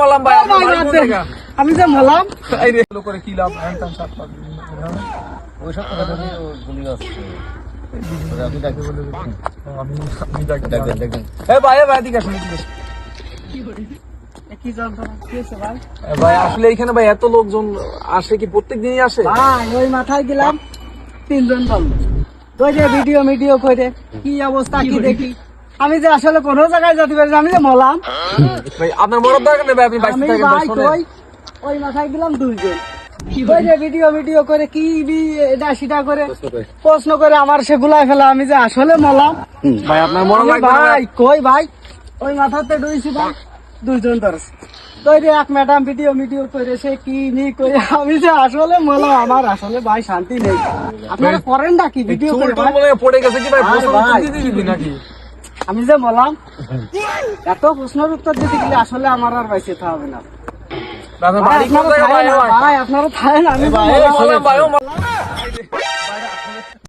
মলাম ভাই, আপনার বাড়ি কোন জায়গা? আমি যে মলাম এই রে করে কি লাভ হ্যান ত্যান সাত পাঁচ ওইসব কথা তুমি গুলি আসছে আমি ডাকি বলে আমি দেখবেন দেখবেন ভাই এদিকে আসুন, এদিকে আসুন। কি যন্ত্রণা কি হয়েছে ভাই? ভাই আসলে এখানে ভাই এত লোকজন আসে কি প্রত্যেক দিনই আসে? ভাই ওই মাথায় গেলাম 3 জন বললো ওই যে ভিডিও করে কি অবস্থা কি দেখি আমি যে আসলে কোনো জায়গায় যেতে পারি না, আমি যে মলাম ভাই আপনার মরার দরকার নেই ভাই, আপনি বাইরে আমি থাকেন ভাই, ভাই শোনেন। ওই মাথায় গেলাম 2 জন ওই যে ভিডিও করে কি এটা সেটা করে প্রশ্ন করে আমার সেগুলাই ফেলা আমি যে আসলে মলাম ভাই আপনার মরা আমি লাগবে না ভাই কই ভাই ওই মাথাতে ডুইছি ভাই 2 জন ধরছে তো যে এক ম্যাডাম ভিডিও করে সে কি নি করে আমি যে আসলে মলাম আমার আসলে ভাই শান্তি নেই আপনারা করেন না কি ভিডিও চুল করে টুল ভাই? মনে হয় পড়ে গেছে কি ভাই, আরে প্রশ্ন ভাই। উত্তর দিতে দিবি নাকি? আমি যে মলাম এত প্রশ্নের উত্তর দিতে গেলে আসলে আমার আর বাইসে হবে না আপনার বাড়ি কোন আপনারা জায়গা ভাই? থাকেন না, ভাই আপনারা থাকেন আমি যে ভাই মলাম। মলাম ভাই, ও মলাম।